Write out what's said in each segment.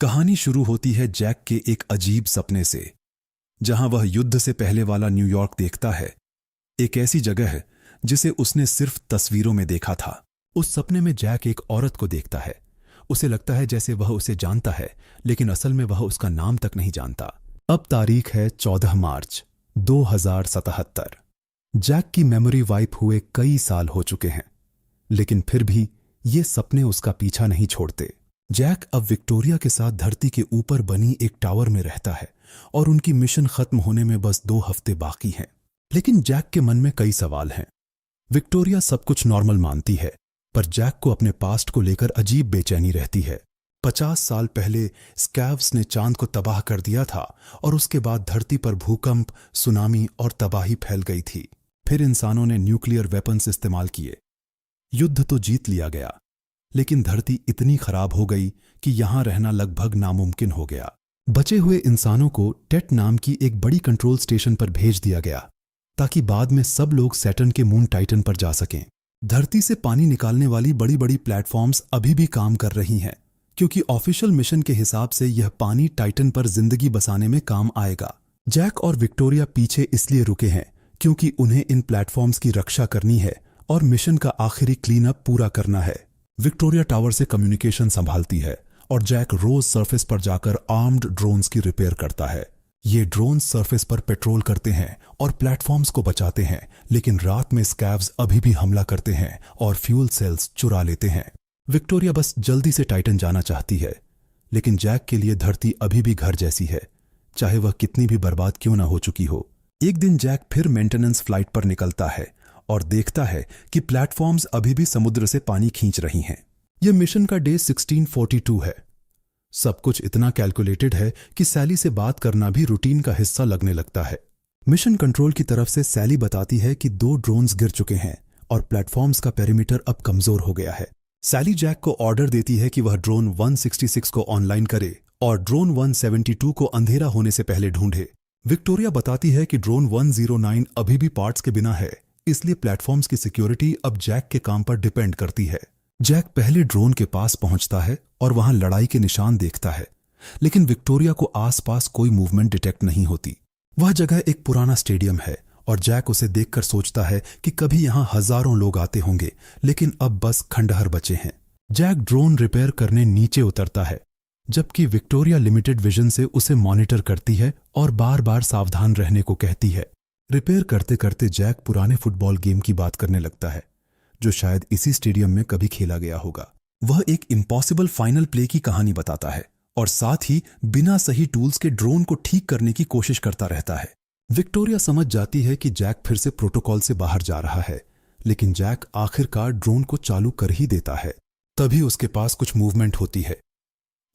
कहानी शुरू होती है जैक के एक अजीब सपने से, जहां वह युद्ध से पहले वाला न्यूयॉर्क देखता है। एक ऐसी जगह है जिसे उसने सिर्फ तस्वीरों में देखा था। उस सपने में जैक एक औरत को देखता है। उसे लगता है जैसे वह उसे जानता है, लेकिन असल में वह उसका नाम तक नहीं जानता। अब तारीख है 14 मार्च 2077। जैक की मेमोरी वाइप हुए कई साल हो चुके हैं, लेकिन फिर भी ये सपने उसका पीछा नहीं छोड़ते। जैक अब विक्टोरिया के साथ धरती के ऊपर बनी एक टावर में रहता है और उनकी मिशन खत्म होने में बस 2 हफ्ते बाकी हैं। लेकिन जैक के मन में कई सवाल हैं। विक्टोरिया सब कुछ नॉर्मल मानती है, पर जैक को अपने पास्ट को लेकर अजीब बेचैनी रहती है। 50 साल पहले स्कैव्स ने चांद को तबाह कर दिया था और उसके बाद धरती पर भूकंप, सुनामी और तबाही फैल गई थी। फिर इंसानों ने न्यूक्लियर वेपन्स इस्तेमाल किए। युद्ध तो जीत लिया गया, लेकिन धरती इतनी खराब हो गई कि यहां रहना लगभग नामुमकिन हो गया। बचे हुए इंसानों को टेट नाम की एक बड़ी कंट्रोल स्टेशन पर भेज दिया गया, ताकि बाद में सब लोग सैटर्न के मून टाइटन पर जा सकें। धरती से पानी निकालने वाली बड़ी बड़ी प्लेटफॉर्म्स अभी भी काम कर रही हैं, क्योंकि ऑफिशियल मिशन के हिसाब से यह पानी टाइटन पर जिंदगी बसाने में काम आएगा। जैक और विक्टोरिया पीछे इसलिए रुके हैं क्योंकि उन्हें इन प्लेटफॉर्म्स की रक्षा करनी है और मिशन का आखिरी क्लीन अप पूरा करना है। विक्टोरिया टावर से कम्युनिकेशन संभालती है और जैक रोज सरफेस पर जाकर आर्म्ड ड्रोन्स की रिपेयर करता है। ये ड्रोन्स सरफेस पर पेट्रोल करते हैं और प्लेटफॉर्म्स को बचाते हैं, लेकिन रात में स्कैव्स अभी भी हमला करते हैं और फ्यूल सेल्स चुरा लेते हैं। विक्टोरिया बस जल्दी से टाइटन जाना चाहती है, लेकिन जैक के लिए धरती अभी भी घर जैसी है, चाहे वह कितनी भी बर्बाद क्यों ना हो चुकी हो। एक दिन जैक फिर मेंटेनेंस फ्लाइट पर निकलता है और देखता है कि प्लेटफॉर्म्स अभी भी समुद्र से पानी खींच रही हैं। यह मिशन का डे 1642 है। सब कुछ इतना कैलकुलेटेड है कि सैली से बात करना भी रूटीन का हिस्सा लगने लगता है। मिशन कंट्रोल की तरफ से सैली बताती है कि 2 ड्रोन्स गिर चुके हैं और प्लेटफॉर्म्स का पेरीमीटर अब कमजोर हो गया है। सैली जैक को ऑर्डर देती है कि वह ड्रोन 166 को ऑनलाइन करे और ड्रोन 172 को अंधेरा होने से पहले ढूंढे। विक्टोरिया बताती है कि ड्रोन 109 अभी भी पार्ट्स के बिना है, इसलिए प्लेटफॉर्म्स की सिक्योरिटी अब जैक के काम पर डिपेंड करती है। जैक पहले ड्रोन के पास पहुंचता है और वहां लड़ाई के निशान देखता है, लेकिन विक्टोरिया को आसपास कोई मूवमेंट डिटेक्ट नहीं होती। वह जगह एक पुराना स्टेडियम है और जैक उसे देखकर सोचता है कि कभी यहां हजारों लोग आते होंगे, लेकिन अब बस खंडहर बचे हैं। जैक ड्रोन रिपेयर करने नीचे उतरता है, जबकि विक्टोरिया लिमिटेड विजन से उसे मॉनिटर करती है और बार बार सावधान रहने को कहती है। रिपेयर करते करते जैक पुराने फुटबॉल गेम की बात करने लगता है, जो शायद इसी स्टेडियम में कभी खेला गया होगा। वह एक इम्पॉसिबल फाइनल प्ले की कहानी बताता है और साथ ही बिना सही टूल्स के ड्रोन को ठीक करने की कोशिश करता रहता है। विक्टोरिया समझ जाती है कि जैक फिर से प्रोटोकॉल से बाहर जा रहा है, लेकिन जैक आखिरकार ड्रोन को चालू कर ही देता है। तभी उसके पास कुछ मूवमेंट होती है।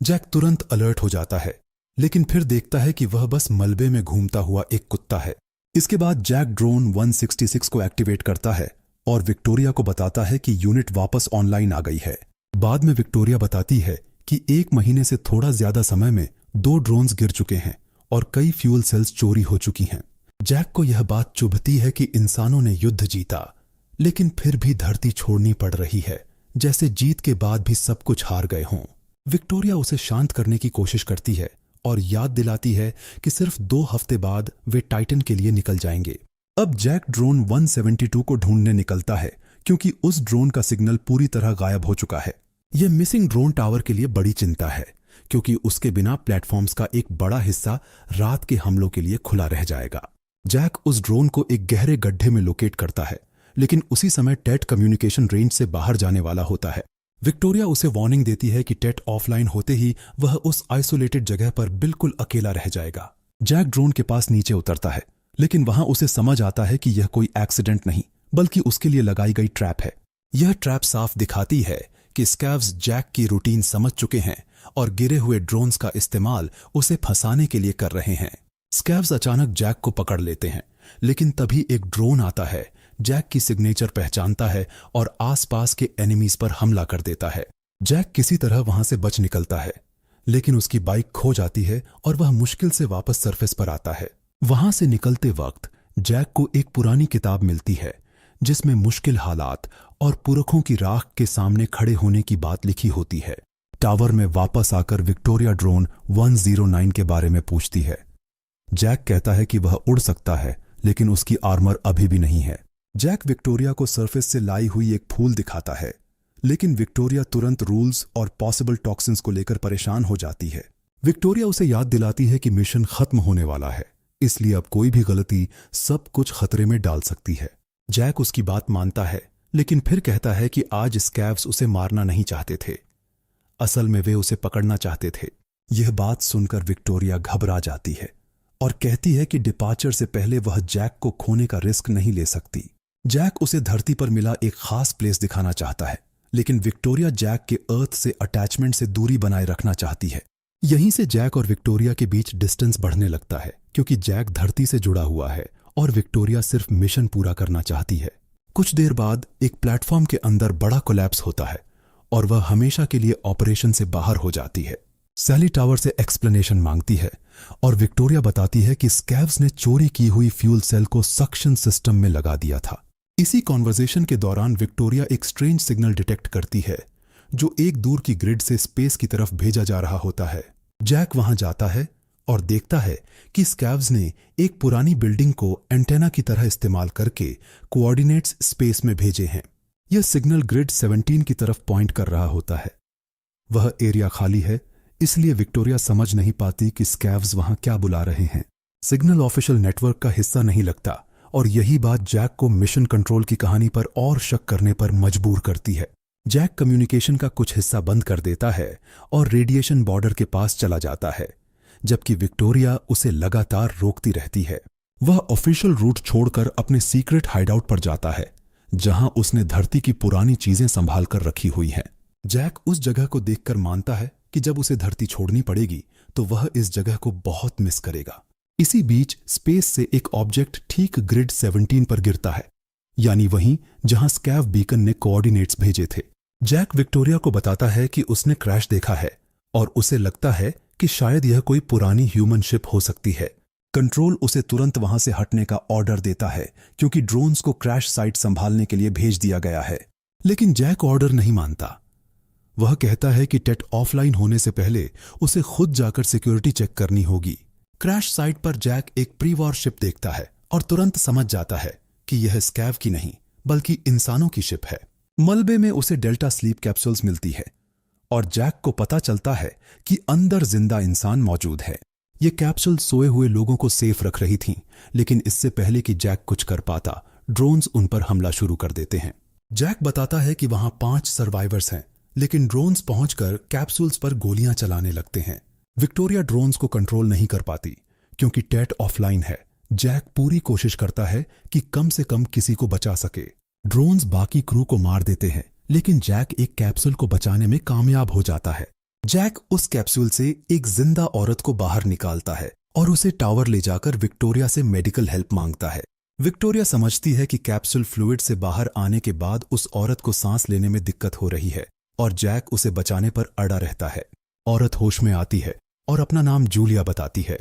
जैक तुरंत अलर्ट हो जाता है, लेकिन फिर देखता है कि वह बस मलबे में घूमता हुआ एक कुत्ता है। इसके बाद जैक ड्रोन 166 को एक्टिवेट करता है और विक्टोरिया को बताता है कि यूनिट वापस ऑनलाइन आ गई है। बाद में विक्टोरिया बताती है कि 1 महीने से थोड़ा ज्यादा समय में 2 ड्रोन्स गिर चुके हैं और कई फ्यूल सेल्स चोरी हो चुकी हैं। जैक को यह बात चुभती है कि इंसानों ने युद्ध जीता, लेकिन फिर भी धरती छोड़नी पड़ रही है, जैसे जीत के बाद भी सब कुछ हार गए हों। विक्टोरिया उसे शांत करने की कोशिश करती है और याद दिलाती है कि सिर्फ 2 हफ्ते बाद वे टाइटन के लिए निकल जाएंगे। अब जैक ड्रोन 172 को ढूंढने निकलता है, क्योंकि उस ड्रोन का सिग्नल पूरी तरह गायब हो चुका है। यह मिसिंग ड्रोन टावर के लिए बड़ी चिंता है, क्योंकि उसके बिना प्लेटफॉर्म्स का एक बड़ा हिस्सा रात के हमलों के लिए खुला रह जाएगा। जैक उस ड्रोन को एक गहरे गड्ढे में लोकेट करता है, लेकिन उसी समय टेट कम्युनिकेशन रेंज से बाहर जाने वाला होता है। विक्टोरिया उसे वार्निंग देती है कि टेट ऑफलाइन होते ही वह उस आइसोलेटेड जगह पर बिल्कुल अकेला रह जाएगा। जैक ड्रोन के पास नीचे उतरता है, लेकिन वहां उसे समझ आता है कि यह कोई एक्सीडेंट नहीं, बल्कि उसके लिए लगाई गई ट्रैप है। यह ट्रैप साफ दिखाती है कि स्कैव्स जैक की रूटीन समझ चुके हैं और गिरे हुए ड्रोन्स का इस्तेमाल उसे फंसाने के लिए कर रहे हैं। स्कैव्स अचानक जैक को पकड़ लेते हैं, लेकिन तभी एक ड्रोन आता है, जैक की सिग्नेचर पहचानता है और आसपास के एनिमीज पर हमला कर देता है। जैक किसी तरह वहां से बच निकलता है, लेकिन उसकी बाइक खो जाती है और वह मुश्किल से वापस सरफेस पर आता है। वहां से निकलते वक्त जैक को एक पुरानी किताब मिलती है, जिसमें मुश्किल हालात और पुरखों की राख के सामने खड़े होने की बात लिखी होती है। टावर में वापस आकर विक्टोरिया ड्रोन 109 के बारे में पूछती है। जैक कहता है कि वह उड़ सकता है, लेकिन उसकी आर्मर अभी भी नहीं है। जैक विक्टोरिया को सरफेस से लाई हुई एक फूल दिखाता है, लेकिन विक्टोरिया तुरंत रूल्स और पॉसिबल टॉक्सिन्स को लेकर परेशान हो जाती है। विक्टोरिया उसे याद दिलाती है कि मिशन खत्म होने वाला है, इसलिए अब कोई भी गलती सब कुछ खतरे में डाल सकती है। जैक उसकी बात मानता है, लेकिन फिर कहता है कि आज स्कैव्स उसे मारना नहीं चाहते थे, असल में वे उसे पकड़ना चाहते थे। यह बात सुनकर विक्टोरिया घबरा जाती है और कहती है कि डिपार्चर से पहले वह जैक को खोने का रिस्क नहीं ले सकती। जैक उसे धरती पर मिला एक खास प्लेस दिखाना चाहता है, लेकिन विक्टोरिया जैक के अर्थ से अटैचमेंट से दूरी बनाए रखना चाहती है। यहीं से जैक और विक्टोरिया के बीच डिस्टेंस बढ़ने लगता है, क्योंकि जैक धरती से जुड़ा हुआ है और विक्टोरिया सिर्फ मिशन पूरा करना चाहती है। कुछ देर बाद एक प्लेटफॉर्म के अंदर बड़ा कोलैप्स होता है और वह हमेशा के लिए ऑपरेशन से बाहर हो जाती है। सैली टावर से एक्सप्लेनेशन मांगती है और विक्टोरिया बताती है कि स्कैव्स ने चोरी की हुई फ्यूल सेल को सक्शन सिस्टम में लगा दिया था। इसी कॉन्वर्सेशन के दौरान विक्टोरिया एक स्ट्रेंज सिग्नल डिटेक्ट करती है, जो एक दूर की ग्रिड से स्पेस की तरफ भेजा जा रहा होता है। जैक वहां जाता है और देखता है कि स्कैव्स ने एक पुरानी बिल्डिंग को एंटेना की तरह इस्तेमाल करके कोऑर्डिनेट्स स्पेस में भेजे हैं। यह सिग्नल ग्रिड 17 की तरफ पॉइंट कर रहा होता है। वह एरिया खाली है, इसलिए विक्टोरिया समझ नहीं पाती कि स्कैव्स वहां क्या बुला रहे हैं। सिग्नल ऑफिशियल नेटवर्क का हिस्सा नहीं लगता और यही बात जैक को मिशन कंट्रोल की कहानी पर और शक करने पर मजबूर करती है। जैक कम्युनिकेशन का कुछ हिस्सा बंद कर देता है और रेडिएशन बॉर्डर के पास चला जाता है, जबकि विक्टोरिया उसे लगातार रोकती रहती है। वह ऑफिशियल रूट छोड़कर अपने सीक्रेट हाइडआउट पर जाता है, जहां उसने धरती की पुरानी चीजें संभाल कर रखी हुई हैं। जैक उस जगह को देखकर मानता है कि जब उसे धरती छोड़नी पड़ेगी तो वह इस जगह को बहुत मिस करेगा। इसी बीच स्पेस से एक ऑब्जेक्ट ठीक ग्रिड 17 पर गिरता है, यानी वहीं जहां स्कैव बीकन ने कोऑर्डिनेट्स भेजे थे। जैक विक्टोरिया को बताता है कि उसने क्रैश देखा है और उसे लगता है कि शायद यह कोई पुरानी ह्यूमन शिप हो सकती है। कंट्रोल उसे तुरंत वहां से हटने का ऑर्डर देता है, क्योंकि ड्रोन्स को क्रैश साइट संभालने के लिए भेज दिया गया है। लेकिन जैक ऑर्डर नहीं मानता। वह कहता है कि टेट ऑफलाइन होने से पहले उसे खुद जाकर सिक्योरिटी चेक करनी होगी। क्रैश साइट पर जैक एक प्री वॉर शिप देखता है और तुरंत समझ जाता है कि यह स्कैव की नहीं बल्कि इंसानों की शिप है। मलबे में उसे डेल्टा स्लीप कैप्सूल्स मिलती है और जैक को पता चलता है कि अंदर जिंदा इंसान मौजूद है। ये कैप्सूल सोए हुए लोगों को सेफ रख रही थीं, लेकिन इससे पहले कि जैक कुछ कर पाता, ड्रोन्स उन पर हमला शुरू कर देते हैं। जैक बताता है कि वहां 5 सर्वाइवर्स हैं, लेकिन ड्रोन्स पहुंचकर कैप्सूल्स पर गोलियां चलाने लगते हैं। विक्टोरिया ड्रोन्स को कंट्रोल नहीं कर पाती क्योंकि टेट ऑफलाइन है। जैक पूरी कोशिश करता है कि कम से कम किसी को बचा सके। ड्रोन्स बाकी क्रू को मार देते हैं, लेकिन जैक एक कैप्सूल को बचाने में कामयाब हो जाता है। जैक उस कैप्सूल से एक जिंदा औरत को बाहर निकालता है और उसे टावर ले जाकर विक्टोरिया से मेडिकल हेल्प मांगता है। विक्टोरिया समझती है कि कैप्सूल फ्लूइड से बाहर आने के बाद उस औरत को सांस लेने में दिक्कत हो रही है और जैक उसे बचाने पर अड़ा रहता है। औरत होश में आती है और अपना नाम जूलिया बताती है।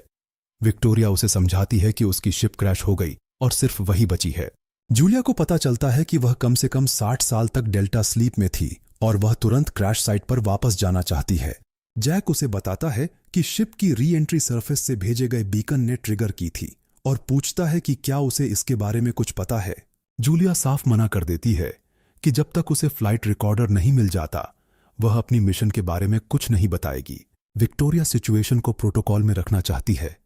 विक्टोरिया उसे समझाती है कि उसकी शिप क्रैश हो गई और सिर्फ वही बची है। जूलिया को पता चलता है कि वह कम से कम 60 साल तक डेल्टा स्लीप में थी और वह तुरंत क्रैश साइट पर वापस जाना चाहती है। जैक उसे बताता है कि शिप की री एंट्री सरफेस से भेजे गए बीकन ने ट्रिगर की थी और पूछता है कि क्या उसे इसके बारे में कुछ पता है। जूलिया साफ मना कर देती है कि जब तक उसे फ्लाइट रिकॉर्डर नहीं मिल जाता, वह अपनी मिशन के बारे में कुछ नहीं बताएगी। विक्टोरिया सिचुएशन को प्रोटोकॉल में रखना चाहती है,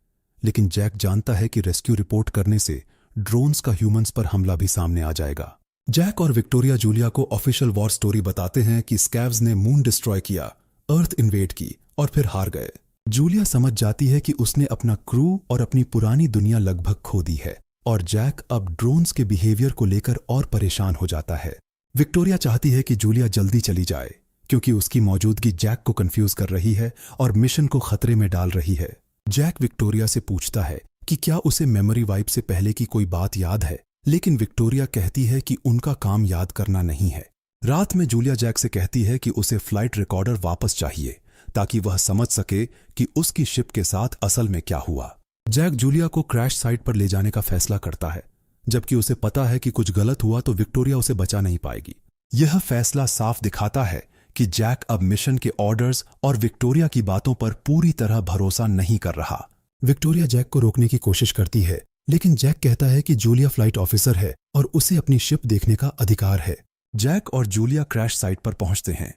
लेकिन जैक जानता है कि रेस्क्यू रिपोर्ट करने से ड्रोन्स का ह्यूमंस पर हमला भी सामने आ जाएगा। जैक और विक्टोरिया जूलिया को ऑफिशियल वॉर स्टोरी बताते हैं कि स्कैव्स ने मून डिस्ट्रॉय किया, अर्थ इन्वेड की और फिर हार गए। जूलिया समझ जाती है कि उसने अपना क्रू और अपनी पुरानी दुनिया लगभग खो दी है और जैक अब ड्रोन्स के बिहेवियर को लेकर और परेशान हो जाता है। विक्टोरिया चाहती है कि जूलिया जल्दी चली जाए, क्योंकि उसकी मौजूदगी जैक को कंफ्यूज कर रही है और मिशन को खतरे में डाल रही है। जैक विक्टोरिया से पूछता है कि क्या उसे मेमोरी वाइप से पहले की कोई बात याद है, लेकिन विक्टोरिया कहती है कि उनका काम याद करना नहीं है। रात में जूलिया जैक से कहती है कि उसे फ्लाइट रिकॉर्डर वापस चाहिए ताकि वह समझ सके कि उसकी शिप के साथ असल में क्या हुआ। जैक जूलिया को क्रैश साइट पर ले जाने का फैसला करता है, जबकि उसे पता है कि कुछ गलत हुआ तो विक्टोरिया उसे बचा नहीं पाएगी। यह फैसला साफ दिखाता है कि जैक अब मिशन के ऑर्डर्स और विक्टोरिया की बातों पर पूरी तरह भरोसा नहीं कर रहा। विक्टोरिया जैक को रोकने की कोशिश करती है, लेकिन जैक कहता है कि जूलिया फ्लाइट ऑफिसर है और उसे अपनी शिप देखने का अधिकार है। जैक और जूलिया क्रैश साइट पर पहुंचते हैं।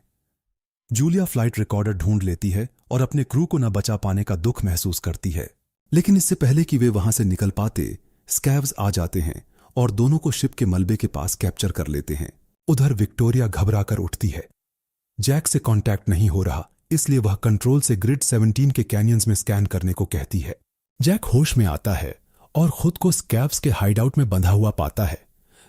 जूलिया फ्लाइट रिकॉर्डर ढूंढ लेती है और अपने क्रू को न बचा पाने का दुख महसूस करती है, लेकिन इससे पहले कि वे वहां से निकल पाते, स्कैव्स आ जाते हैं और दोनों को शिप के मलबे के पास कैप्चर कर लेते हैं। उधर विक्टोरिया घबराकर उठती है। जैक से कांटेक्ट नहीं हो रहा, इसलिए वह कंट्रोल से ग्रिड 17 के कैनियंस में स्कैन करने को कहती है। जैक होश में आता है और खुद को स्कैव्स के हाइडआउट में बंधा हुआ पाता है,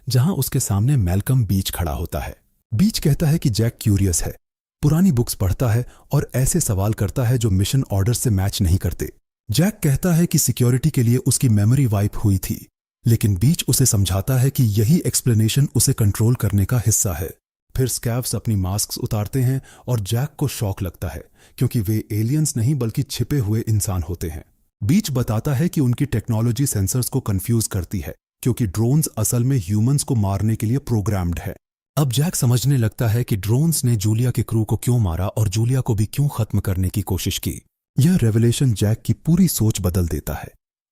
जहां उसके सामने मैल्कम बीच खड़ा होता है। बीच कहता है कि जैक क्यूरियस है, पुरानी बुक्स पढ़ता है और ऐसे सवाल करता है जो मिशन ऑर्डर से मैच नहीं करते। जैक कहता है कि सिक्योरिटी के लिए उसकी मेमोरी वाइप हुई थी, लेकिन बीच उसे समझाता है कि यही एक्सप्लेनेशन उसे कंट्रोल करने का हिस्सा है। फिर स्कैव्स अपनी मास्क्स उतारते हैं और जैक को शॉक लगता है, क्योंकि वे एलियंस नहीं बल्कि छिपे हुए इंसान होते हैं। बीच बताता है कि उनकी टेक्नोलॉजी सेंसर्स को कंफ्यूज करती है, क्योंकि ड्रोन्स असल में ह्यूमंस को मारने के लिए प्रोग्राम्ड है। अब जैक समझने लगता है कि ड्रोन्स ने जूलिया के क्रू को क्यों मारा और जूलिया को भी क्यों खत्म करने की कोशिश की। यह रेवलेशन जैक की पूरी सोच बदल देता है,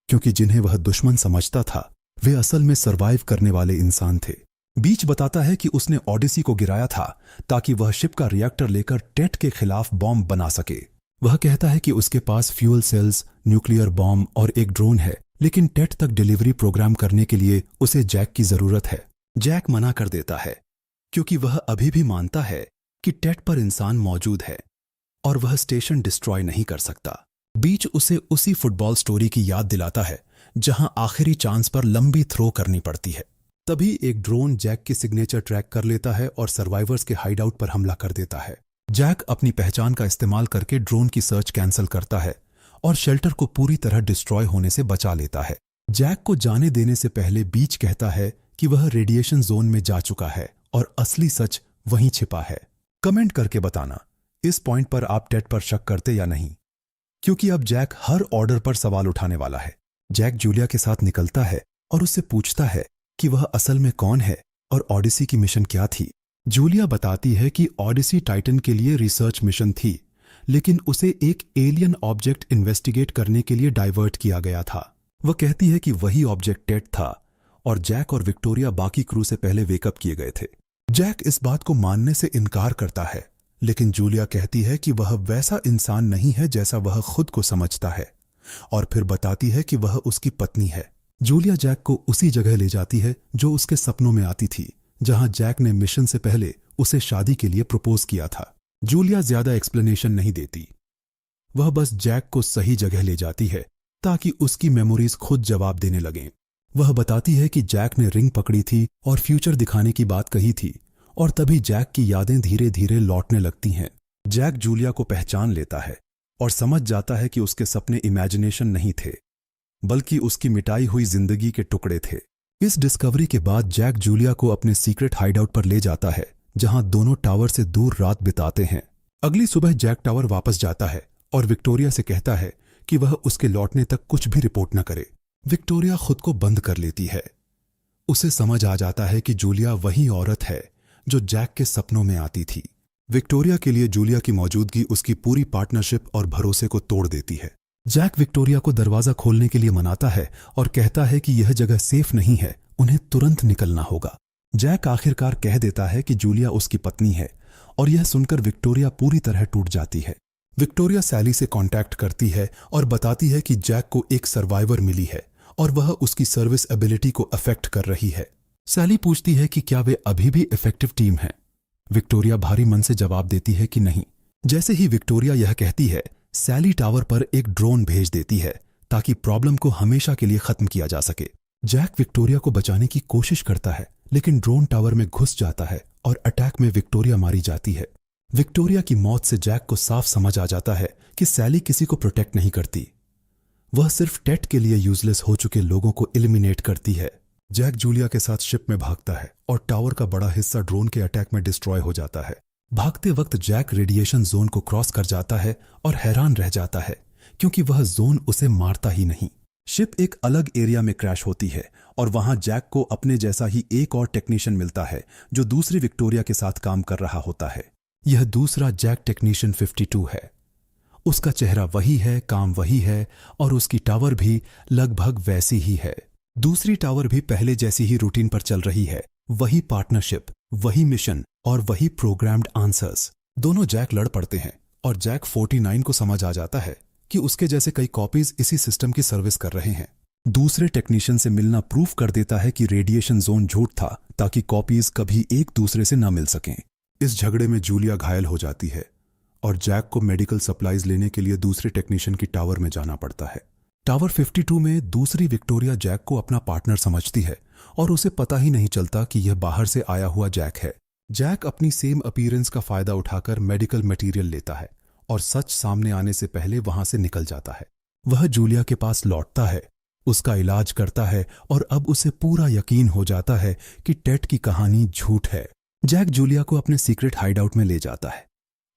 क्योंकि जिन्हें वह दुश्मन समझता था वे असल में सरवाइव करने वाले इंसान थे। बीच बताता है कि उसने ऑडिसी को गिराया था ताकि वह शिप का रिएक्टर लेकर टेट के खिलाफ बॉम्ब बना सके। वह कहता है कि उसके पास फ्यूल सेल्स, न्यूक्लियर बॉम्ब और एक ड्रोन है, लेकिन टेट तक डिलीवरी प्रोग्राम करने के लिए उसे जैक की जरूरत है। जैक मना कर देता है, क्योंकि वह अभी भी मानता है कि टेट पर इंसान मौजूद है और वह स्टेशन डिस्ट्रॉय नहीं कर सकता। बीच उसे उसी फुटबॉल स्टोरी की याद दिलाता है जहां आखिरी चांस पर लंबी थ्रो करनी पड़ती है। तभी एक ड्रोन जैक की सिग्नेचर ट्रैक कर लेता है और सर्वाइवर्स के हाइडआउट पर हमला कर देता है। जैक अपनी पहचान का इस्तेमाल करके ड्रोन की सर्च कैंसिल करता है और शेल्टर को पूरी तरह डिस्ट्रॉय होने से बचा लेता है। जैक को जाने देने से पहले बीच कहता है कि वह रेडिएशन जोन में जा चुका है और असली सच वहीं छिपा है। कमेंट करके बताना इस पॉइंट पर आप टेट पर शक करते या नहीं, क्योंकि अब जैक हर ऑर्डर पर सवाल उठाने वाला है। जैक जूलिया के साथ निकलता है और उससे पूछता है कि वह असल में कौन है और ऑडिसी की मिशन क्या थी। जूलिया बताती है कि ऑडिसी टाइटन के लिए रिसर्च मिशन थी, लेकिन उसे एक एलियन ऑब्जेक्ट इन्वेस्टिगेट करने के लिए डाइवर्ट किया गया था। वह कहती है कि वही ऑब्जेक्ट टेट था और जैक और विक्टोरिया बाकी क्रू से पहले वेकअप किए गए थे। जैक इस बात को मानने से इनकार करता है, लेकिन जूलिया कहती है कि वह वैसा इंसान नहीं है जैसा वह खुद को समझता है, और फिर बताती है कि वह उसकी पत्नी है। जूलिया जैक को उसी जगह ले जाती है जो उसके सपनों में आती थी, जहां जैक ने मिशन से पहले उसे शादी के लिए प्रपोज किया था। जूलिया ज्यादा एक्सप्लेनेशन नहीं देती, वह बस जैक को सही जगह ले जाती है ताकि उसकी मेमोरीज खुद जवाब देने लगें। वह बताती है कि जैक ने रिंग पकड़ी थी और फ्यूचर दिखाने की बात कही थी, और तभी जैक की यादें धीरे धीरे लौटने लगती हैं। जैक जूलिया को पहचान लेता है और समझ जाता है कि उसके सपने इमेजिनेशन नहीं थे, बल्कि उसकी मिटाई हुई जिंदगी के टुकड़े थे। इस डिस्कवरी के बाद जैक जूलिया को अपने सीक्रेट हाइडआउट पर ले जाता है, जहां दोनों टावर से दूर रात बिताते हैं। अगली सुबह जैक टावर वापस जाता है और विक्टोरिया से कहता है कि वह उसके लौटने तक कुछ भी रिपोर्ट न करे। विक्टोरिया खुद को बंद कर लेती है। उसे समझ आ जाता है कि जूलिया वही औरत है जो जैक के सपनों में आती थी। विक्टोरिया के लिए जूलिया की मौजूदगी उसकी पूरी पार्टनरशिप और भरोसे को तोड़ देती है। जैक विक्टोरिया को दरवाजा खोलने के लिए मनाता है और कहता है कि यह जगह सेफ नहीं है, उन्हें तुरंत निकलना होगा। जैक आखिरकार कह देता है कि जूलिया उसकी पत्नी है, और यह सुनकर विक्टोरिया पूरी तरह टूट जाती है। विक्टोरिया सैली से कांटेक्ट करती है और बताती है कि जैक को एक सर्वाइवर मिली है और वह उसकी सर्विस एबिलिटी को अफेक्ट कर रही है। सैली पूछती है कि क्या वे अभी भी इफेक्टिव टीम हैं। विक्टोरिया भारी मन से जवाब देती है कि नहीं। जैसे ही विक्टोरिया यह कहती है, सैली टावर पर एक ड्रोन भेज देती है ताकि प्रॉब्लम को हमेशा के लिए खत्म किया जा सके। जैक विक्टोरिया को बचाने की कोशिश करता है, लेकिन ड्रोन टावर में घुस जाता है और अटैक में विक्टोरिया मारी जाती है। विक्टोरिया की मौत से जैक को साफ समझ आ जाता है कि सैली किसी को प्रोटेक्ट नहीं करती, वह सिर्फ टेट के लिए यूजलेस हो चुके लोगों को एलिमिनेट करती है। जैक जूलिया के साथ शिप में भागता है और टावर का बड़ा हिस्सा ड्रोन के अटैक में डिस्ट्रॉय हो जाता है। भागते वक्त जैक रेडिएशन जोन को क्रॉस कर जाता है और हैरान रह जाता है, क्योंकि वह जोन उसे मारता ही नहीं। शिप एक अलग एरिया में क्रैश होती है और वहां जैक को अपने जैसा ही एक और टेक्नीशियन मिलता है जो दूसरी विक्टोरिया के साथ काम कर रहा होता है। यह दूसरा जैक टेक्नीशियन 52 है। उसका चेहरा वही है, काम वही है और उसकी टावर भी लगभग वैसी ही है। दूसरी टावर भी पहले जैसी ही रूटीन पर चल रही है। वही पार्टनरशिप, वही मिशन और वही प्रोग्राम्ड आंसर्स। दोनों जैक लड़ पड़ते हैं और जैक 49 को समझ आ जाता है कि उसके जैसे कई कॉपीज इसी सिस्टम की सर्विस कर रहे हैं। दूसरे टेक्नीशियन से मिलना प्रूफ कर देता है कि रेडिएशन जोन झूठ था ताकि कॉपीज कभी एक दूसरे से न मिल सकें। इस झगड़े में जूलिया घायल हो जाती है और जैक को मेडिकल सप्लाईज लेने के लिए दूसरे टेक्नीशियन की टावर में जाना पड़ता है। टावर 52 में दूसरी विक्टोरिया जैक को अपना पार्टनर समझती है और उसे पता ही नहीं चलता कि यह बाहर से आया हुआ जैक है। जैक अपनी सेम अपीयरेंस का फायदा उठाकर मेडिकल मटेरियल लेता है और सच सामने आने से पहले वहां से निकल जाता है। वह जूलिया के पास लौटता है, उसका इलाज करता है और अब उसे पूरा यकीन हो जाता है कि टेट की कहानी झूठ है। जैक जूलिया को अपने सीक्रेट हाइडआउट में ले जाता है,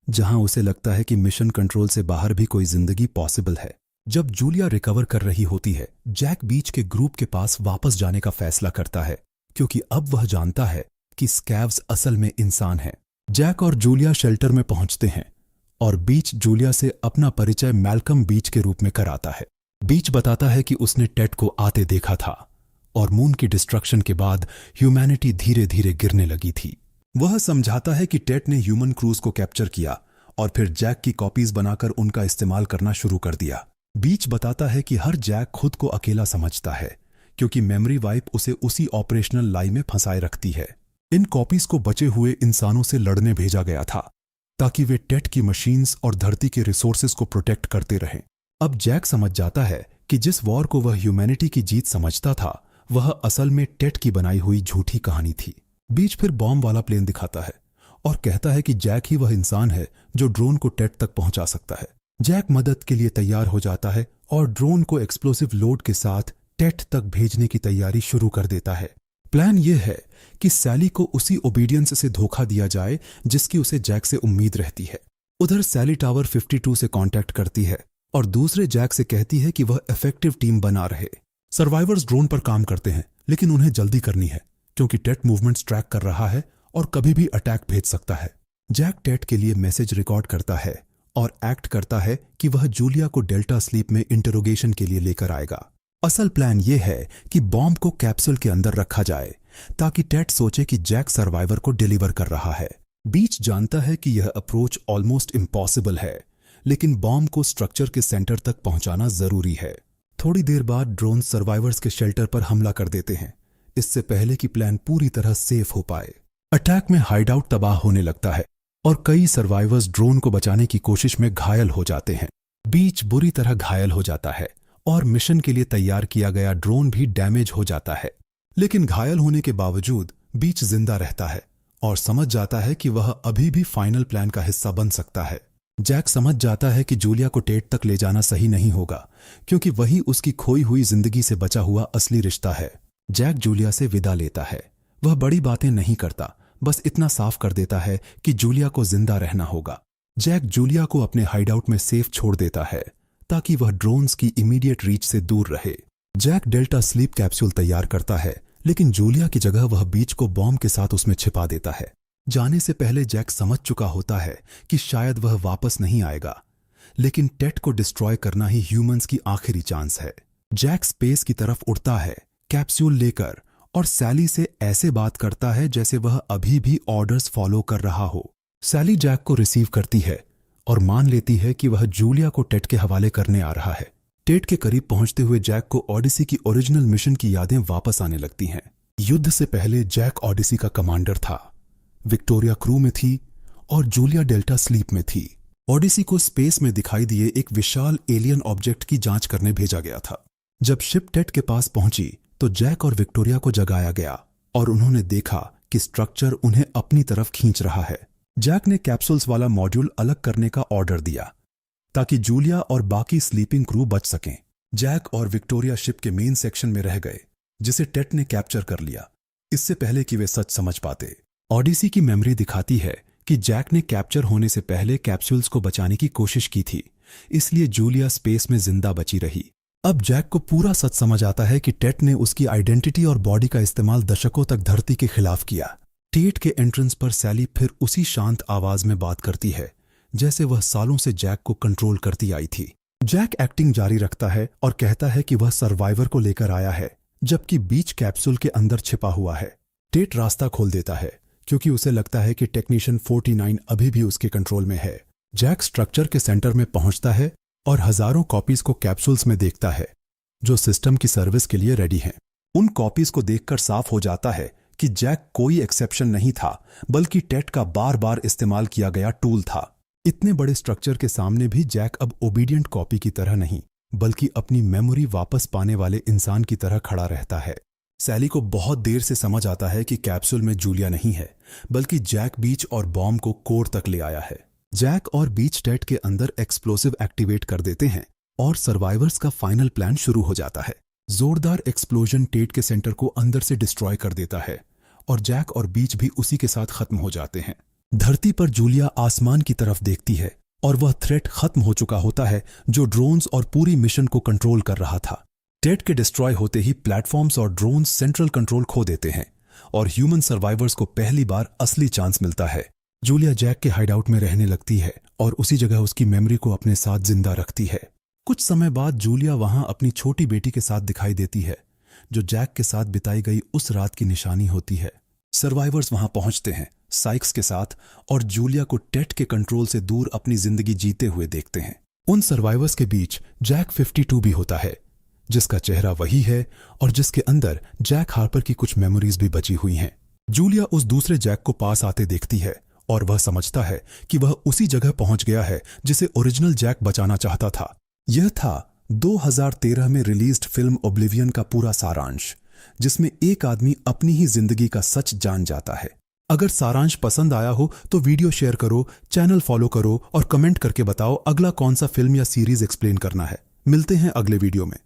जहां उसे लगता है कि मिशन कंट्रोल से बाहर भी कोई जिंदगी पॉसिबल है। जब जूलिया रिकवर कर रही होती है, जैक बीच के ग्रुप के पास वापस जाने का फैसला करता है क्योंकि अब वह जानता है कि स्कैव्स असल में इंसान हैं। जैक और जूलिया शेल्टर में पहुंचते हैं और बीच जूलिया से अपना परिचय मैल्कम बीच के रूप में कराता है। बीच बताता है कि उसने टेट को आते देखा था और मून की डिस्ट्रक्शन के बाद ह्यूमैनिटी धीरे धीरे गिरने लगी थी। वह समझाता है कि टेट ने ह्यूमन क्रूज को कैप्चर किया और फिर जैक की कॉपीज बनाकर उनका इस्तेमाल करना शुरू कर दिया। बीच बताता है कि हर जैक खुद को अकेला समझता है क्योंकि मेमोरी वाइप उसे उसी ऑपरेशनल लाई में फंसाए रखती है। इन कॉपीज को बचे हुए इंसानों से लड़ने भेजा गया था ताकि वे टेट की मशीन्स और धरती के रिसोर्सेज को प्रोटेक्ट करते रहें। अब जैक समझ जाता है कि जिस वॉर को वह ह्यूमैनिटी की जीत समझता था, वह असल में टेट की बनाई हुई झूठी कहानी थी। बीच फिर बॉम्ब वाला प्लेन दिखाता है और कहता है कि जैक ही वह इंसान है जो ड्रोन को टेट तक पहुंचा सकता है। जैक मदद के लिए तैयार हो जाता है और ड्रोन को एक्सप्लोसिव लोड के साथ टेट तक भेजने की तैयारी शुरू कर देता है। प्लान यह है कि सैली को उसी ओबीडियंस से धोखा दिया जाए जिसकी उसे जैक से उम्मीद रहती है। उधर सैली टावर 52 से कांटेक्ट करती है और दूसरे जैक से कहती है कि वह इफेक्टिव टीम बना रहे। सर्वाइवर्स ड्रोन पर काम करते हैं लेकिन उन्हें जल्दी करनी है क्योंकि टेट मूवमेंट्स ट्रैक कर रहा है और कभी भी अटैक भेज सकता है। जैक टेट के लिए मैसेज रिकॉर्ड करता है और एक्ट करता है कि वह जूलिया को डेल्टा स्लीप में इंटरोगेशन के लिए लेकर आएगा। असल प्लान यह है कि बॉम्ब को कैप्सूल के अंदर रखा जाए ताकि टेट सोचे कि जैक सर्वाइवर को डिलीवर कर रहा है। बीच जानता है कि यह अप्रोच ऑलमोस्ट इम्पॉसिबल है, लेकिन बॉम्ब को स्ट्रक्चर के सेंटर तक पहुंचाना जरूरी है। थोड़ी देर बाद ड्रोन सर्वाइवर्स के शेल्टर पर हमला कर देते हैं, इससे पहले कि प्लान पूरी तरह सेफ हो पाए। अटैक में हाइडआउट तबाह होने लगता है और कई सर्वाइवर्स ड्रोन को बचाने की कोशिश में घायल हो जाते हैं। बीच बुरी तरह घायल हो जाता है और मिशन के लिए तैयार किया गया ड्रोन भी डैमेज हो जाता है, लेकिन घायल होने के बावजूद बीच जिंदा रहता है और समझ जाता है कि वह अभी भी फाइनल प्लान का हिस्सा बन सकता है। जैक समझ जाता है कि जूलिया को टेट तक ले जाना सही नहीं होगा क्योंकि वही उसकी खोई हुई जिंदगी से बचा हुआ असली रिश्ता है। जैक जूलिया से विदा लेता है। वह बड़ी बातें नहीं करता, बस इतना साफ कर देता है कि जूलिया को जिंदा रहना होगा। जैक जूलिया को अपने हाइडआउट में सेफ छोड़ देता है ताकि वह ड्रोन्स की इमीडिएट रीच से दूर रहे। जैक डेल्टा स्लीप कैप्सूल तैयार करता है, लेकिन जूलिया की जगह वह बीच को बॉम्ब के साथ उसमें छिपा देता है। जाने से पहले जैक समझ चुका होता है कि शायद वह वापस नहीं आएगा, लेकिन टेट को डिस्ट्रॉय करना ही ह्यूमंस की आखिरी चांस है। जैक स्पेस की तरफ उड़ता है कैप्सूल लेकर और सैली से ऐसे बात करता है जैसे वह अभी भी ऑर्डर्स फॉलो कर रहा हो। सैली जैक को रिसीव करती है और मान लेती है कि वह जूलिया को टेट के हवाले करने आ रहा है। टेट के करीब पहुंचते हुए जैक को ओडिसी की ओरिजिनल मिशन की यादें वापस आने लगती हैं। युद्ध से पहले जैक ओडिसी का कमांडर था, विक्टोरिया क्रू में थी और जूलिया डेल्टा स्लीप में थी। ओडिसी को स्पेस में दिखाई दिए एक विशाल एलियन ऑब्जेक्ट की जांच करने भेजा गया था। जब शिप टेट के पास पहुंची तो जैक और विक्टोरिया को जगाया गया और उन्होंने देखा कि स्ट्रक्चर उन्हें अपनी तरफ खींच रहा है। जैक ने कैप्सूल्स वाला मॉड्यूल अलग करने का ऑर्डर दिया ताकि जूलिया और बाकी स्लीपिंग क्रू बच सकें। जैक और विक्टोरिया शिप के मेन सेक्शन में रह गए, जिसे टेट ने कैप्चर कर लिया, इससे पहले कि वे सच समझ पाते। ओडिसी की मेमोरी दिखाती है कि जैक ने कैप्चर होने से पहले कैप्सूल्स को बचाने की कोशिश की थी, इसलिए जूलिया स्पेस में जिंदा बची रही। अब जैक को पूरा सच समझ आता है कि टेट ने उसकी आइडेंटिटी और बॉडी का इस्तेमाल दशकों तक धरती के खिलाफ किया। टेट के एंट्रेंस पर सैली फिर उसी शांत आवाज में बात करती है जैसे वह सालों से जैक को कंट्रोल करती आई थी। जैक एक्टिंग जारी रखता है और कहता है कि वह सर्वाइवर को लेकर आया है, जबकि बीच कैप्सूल के अंदर छिपा हुआ है। टेट रास्ता खोल देता है क्योंकि उसे लगता है कि टेक्नीशियन 49 अभी भी उसके कंट्रोल में है। जैक स्ट्रक्चर के सेंटर में पहुंचता है और हजारों कॉपीज को कैप्सूल्स में देखता है जो सिस्टम की सर्विस के लिए रेडी हैं। उन कॉपीज को देखकर साफ हो जाता है कि जैक कोई एक्सेप्शन नहीं था, बल्कि टेट का बार बार इस्तेमाल किया गया टूल था। इतने बड़े स्ट्रक्चर के सामने भी जैक अब ओबीडियंट कॉपी की तरह नहीं, बल्कि अपनी मेमोरी वापस पाने वाले इंसान की तरह खड़ा रहता है। सैली को बहुत देर से समझ आता है कि कैप्सूल में जूलिया नहीं है, बल्कि जैक बीच और बॉम्ब को कोर तक ले आया है। जैक और बीच टेट के अंदर एक्सप्लोसिव एक्टिवेट कर देते हैं और सर्वाइवर्स का फाइनल प्लान शुरू हो जाता है। जोरदार एक्सप्लोजन टेट के सेंटर को अंदर से डिस्ट्रॉय कर देता है और जैक और बीच भी उसी के साथ खत्म हो जाते हैं। धरती पर जूलिया आसमान की तरफ देखती है और वह थ्रेट खत्म हो चुका होता है जो ड्रोन्स और पूरी मिशन को कंट्रोल कर रहा था। टेट के डिस्ट्रॉय होते ही प्लेटफॉर्म्स और ड्रोन्स सेंट्रल कंट्रोल खो देते हैं और ह्यूमन सर्वाइवर्स को पहली बार असली चांस मिलता है। जूलिया जैक के हाइडआउट में रहने लगती है और उसी जगह उसकी मेमोरी को अपने साथ जिंदा रखती है। कुछ समय बाद जूलिया वहां अपनी छोटी बेटी के साथ दिखाई देती है, जो जैक के साथ बिताई गई उस रात की निशानी होती है। सर्वाइवर्स वहां पहुंचते हैं साइक्स के साथ और जूलिया को टेट के कंट्रोल से दूर अपनी जिंदगी जीते हुए देखते हैं। उन सर्वाइवर्स के बीच जैक 52 भी होता है, जिसका चेहरा वही है और जिसके अंदर जैक हार्पर की कुछ मेमोरीज भी बची हुई हैं। जूलिया उस दूसरे जैक को पास आते देखती है और वह समझता है कि वह उसी जगह पहुंच गया है जिसे ओरिजिनल जैक बचाना चाहता था। यह था 2013 में रिलीज्ड फिल्म ओब्लिवियन का पूरा सारांश, जिसमें एक आदमी अपनी ही जिंदगी का सच जान जाता है। अगर सारांश पसंद आया हो तो वीडियो शेयर करो, चैनल फॉलो करो और कमेंट करके बताओ अगला कौन सा फिल्म या सीरीज एक्सप्लेन करना है। मिलते हैं अगले वीडियो में।